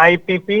IPP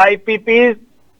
IPP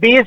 20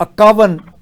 51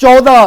14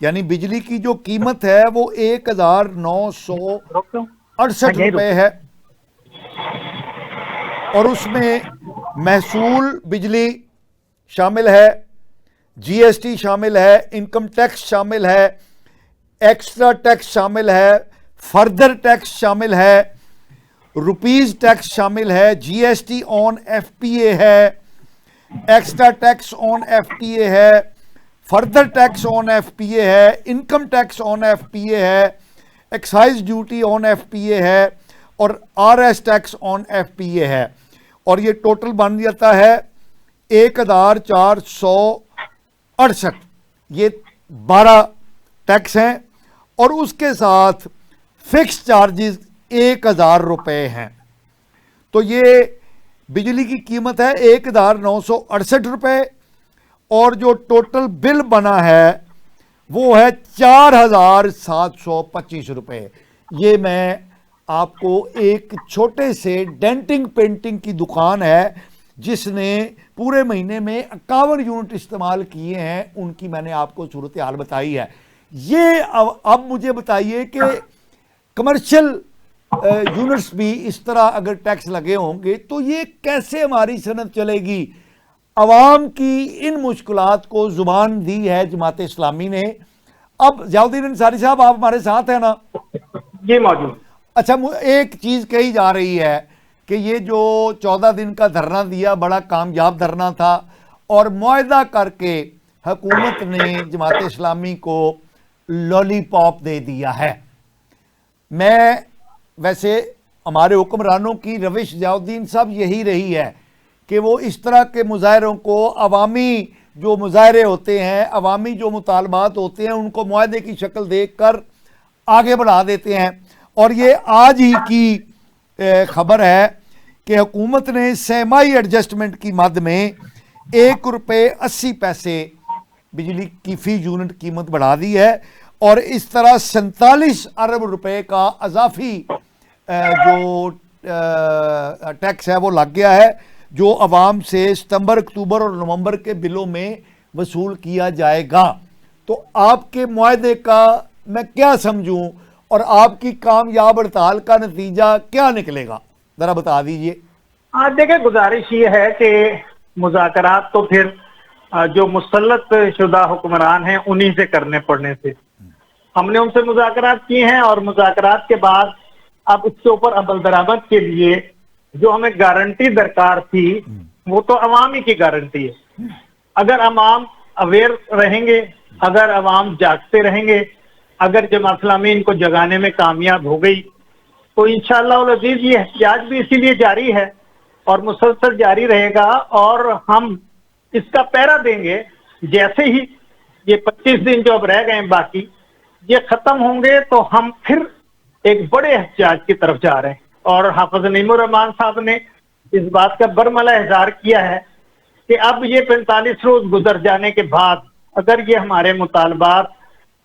یعنی بجلی کی جو قیمت ہے وہ 1968 روپے ہے، اور اس میں محصول بجلی شامل ہے، جی ایس ٹی شامل ہے، انکم ٹیکس شامل ہے، ایکسٹرا ٹیکس شامل ہے، فردر ٹیکس شامل ہے، روپیز ٹیکس شامل ہے، G S T on F P A ہے، extra tax on F P A ہے، further tax on F P A ہے، income tax on F P A ہے، excise duty on F P A ہے، اور R S tax on F P A ہے، اور یہ total بن جاتا ہے 1468۔ یہ 12 ٹیکس ہیں، اور اس کے ساتھ فکس چارجز 1000 روپے ہیں۔ تو یہ بجلی کی قیمت ہے 1968 روپے، اور جو ٹوٹل بل بنا ہے وہ ہے 4725 روپے۔ یہ میں آپ کو ایک چھوٹے سے ڈینٹنگ پینٹنگ کی دکان ہے جس نے پورے مہینے میں 51 یونٹ استعمال کیے ہیں، ان کی میں نے آپ کو صورتحال بتائی ہے۔ یہ اب مجھے بتائیے کہ کمرشل یونٹس بھی اس طرح اگر ٹیکس لگے ہوں گے تو یہ کیسے ہماری صنعت چلے گی؟ عوام کی ان مشکلات کو زبان دی ہے جماعت اسلامی نے۔ اب ضیاء الدین انصاری صاحب، آپ ہمارے ساتھ ہیں نا؟ جی موجود۔ اچھا، ایک چیز کہی جا رہی ہے کہ یہ جو 14 دن کا دھرنا دیا بڑا کامیاب دھرنا تھا، اور معاہدہ کر کے حکومت نے جماعت اسلامی کو لالی پاپ دے دیا ہے۔ میں ویسے ہمارے حکمرانوں کی روش ضیاء الدین صاحب یہی رہی ہے کہ وہ اس طرح کے مظاہروں کو، عوامی جو مظاہرے ہوتے ہیں، عوامی جو مطالبات ہوتے ہیں، ان کو معاہدے کی شکل دیکھ کر آگے بڑھا دیتے ہیں۔ اور یہ آج ہی کی خبر ہے کہ حکومت نے سیمائی ایڈجسٹمنٹ کی مد میں 1.80 بجلی کی فی یونٹ قیمت بڑھا دی ہے، اور اس طرح 47 ارب روپے کا اضافی جو ٹیکس ہے وہ لگ گیا ہے، جو عوام سے ستمبر، اکتوبر اور نومبر کے بلوں میں وصول کیا جائے گا۔ تو آپ کے معاہدے کا میں کیا سمجھوں، اور آپ کی کامیاب ہڑتال کا نتیجہ کیا نکلے گا، ذرا بتا دیجئے۔ دیکھیں، گزارش یہ ہے کہ مذاکرات تو پھر جو مسلط شدہ حکمران ہیں انہی سے کرنے پڑنے سے، ہم نے ان سے مذاکرات کی ہیں، اور مذاکرات کے بعد اب اس کے اوپر عمل درآمد کے لیے جو ہمیں گارنٹی درکار تھی وہ تو عوامی کی گارنٹی ہے۔ اگر عوام اویئر رہیں گے، اگر عوام جاگتے رہیں گے، اگر جماعت اسلامی ان کو جگانے میں کامیاب ہو گئی تو انشاءاللہ العزیز یہ احتجاج بھی اسی لیے جاری ہے اور مسلسل جاری رہے گا، اور ہم اس کا پہرا دیں گے۔ جیسے ہی یہ 25 دن جو اب رہ گئے ہیں باقی، یہ ختم ہوں گے تو ہم پھر ایک بڑے احتجاج کی طرف جا رہے ہیں۔ اور حافظ نعیم الرحمان صاحب نے اس بات کا برملا اظہار کیا ہے کہ اب یہ 45 روز گزر جانے کے بعد اگر یہ ہمارے مطالبات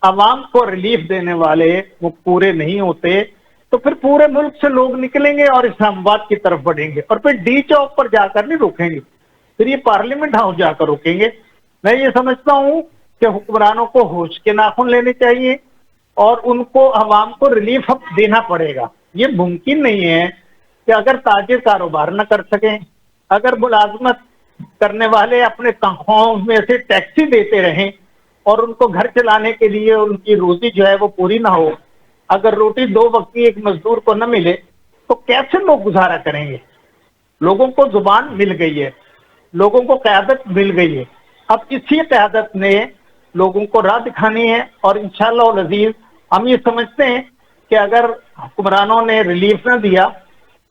عوام کو ریلیف دینے والے وہ پورے نہیں ہوتے تو پھر پورے ملک سے لوگ نکلیں گے اور اسلام آباد کی طرف بڑھیں گے، اور پھر ڈی چوک پر جا کر نہیں روکیں گے، پھر یہ پارلیمنٹ ہاؤس جا کر روکیں گے۔ میں یہ سمجھتا ہوں کہ حکمرانوں کو ہوش کے ناخن لینے چاہیے، اور ان کو عوام کو ریلیف دینا پڑے گا۔ یہ ممکن نہیں ہے کہ اگر تاجر کاروبار نہ کر سکیں، اگر ملازمت کرنے والے اپنے تنخواہوں میں سے ٹیکسی دیتے رہیں اور ان کو گھر چلانے کے لیے ان کی روزی جو ہے وہ پوری نہ ہو، اگر روٹی 2 وقت کی ایک مزدور کو نہ ملے تو کیسے لوگ گزارا کریں گے؟ لوگوں کو زبان مل گئی ہے، لوگوں کو قیادت مل گئی ہے، اب اسی قیادت نے لوگوں کو راہ دکھانی ہے، اور انشاءاللہ العزیز ہم یہ سمجھتے ہیں کہ اگر حکمرانوں نے ریلیف نہ دیا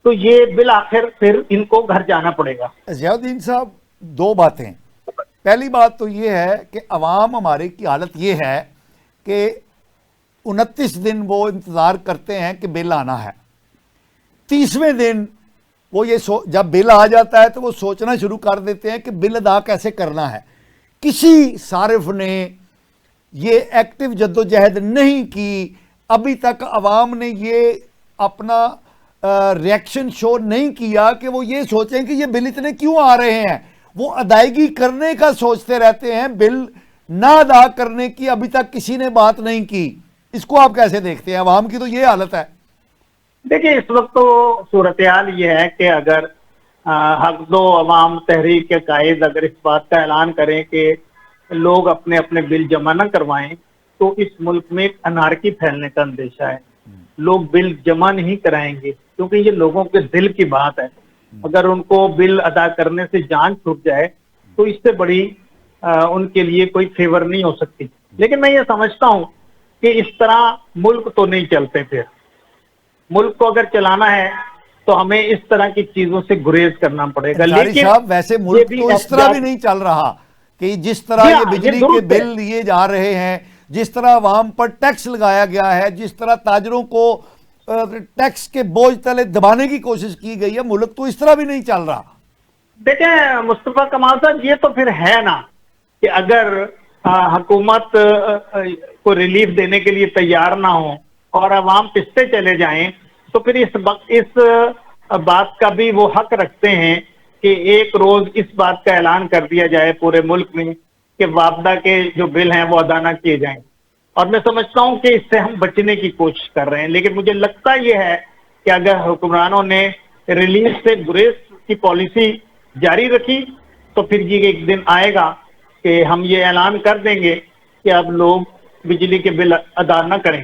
تو یہ بالآخر پھر ان کو گھر جانا پڑے گا۔ ضیاء الدین صاحب، 2 باتیں۔ پہلی بات تو یہ ہے کہ عوام ہمارے کی حالت یہ ہے کہ 29 دن وہ انتظار کرتے ہیں کہ بل آنا ہے، 30ویں دن وہ جب بل آ جاتا ہے تو وہ سوچنا شروع کر دیتے ہیں کہ بل ادا کیسے کرنا ہے۔ کسی صارف نے یہ ایکٹیو جدوجہد نہیں کی، ابھی تک عوام نے یہ اپنا ریئیکشن شو نہیں کیا کہ وہ یہ سوچیں کہ یہ بل اتنے کیوں آ رہے ہیں۔ وہ ادائیگی کرنے کا سوچتے رہتے ہیں، بل نہ ادا کرنے کی ابھی تک کسی نے بات نہیں کی. اس کو آپ کیسے دیکھتے ہیں؟ عوام کی تو یہ حالت ہے. دیکھیں اس وقت تو صورتحال یہ ہے کہ اگر حق دو عوام تحریک کے قائد اگر اس بات کا اعلان کریں کہ لوگ اپنے اپنے بل جمع نہ کروائیں تو اس ملک میں ایک انارکی پھیلنے کا اندیشہ ہے. لوگ بل جمع نہیں کرائیں گے کیونکہ یہ لوگوں کے دل کی بات ہے. اگر ان کو بل ادا کرنے سے جان چھوٹ جائے تو اس سے بڑی ان کے لیے کوئی فیور نہیں ہو سکتی. لیکن میں یہ سمجھتا ہوں کہ اس طرح ملک تو نہیں چلتے. پھر ملک کو اگر چلانا ہے تو ہمیں اس طرح کی چیزوں سے گریز کرنا پڑے گا. انصاری لیکن صاحب ویسے ملک تو اس طرح بھی نہیں چل رہا کہ جس طرح جی یہ ہاں، بجلی کے درست ہے. بل لیے جا رہے ہیں، جس طرح عوام پر ٹیکس لگایا گیا ہے، جس طرح تاجروں کو ٹیکس کے بوجھ تلے دبانے کی کوشش کی گئی ہے، ملک تو اس طرح بھی نہیں چل رہا. دیکھیں مصطفیٰ کمال صاحب یہ تو پھر ہے نا کہ اگر حکومت کو ریلیف دینے کے لیے تیار نہ ہو اور عوام پستے چلے جائیں تو پھر اس بات کا بھی وہ حق رکھتے ہیں کہ ایک روز اس بات کا اعلان کر دیا جائے پورے ملک میں کہ واپڈا کے جو بل ہیں وہ ادا نہ کیے جائیں. اور میں سمجھتا ہوں کہ اس سے ہم بچنے کی کوشش کر رہے ہیں. لیکن مجھے لگتا یہ ہے کہ اگر حکمرانوں نے ریلیف سے گریز کی پالیسی جاری رکھی تو پھر یہ ایک دن آئے گا کہ ہم یہ اعلان کر دیں گے کہ اب لوگ بجلی کے بل ادا نہ کریں.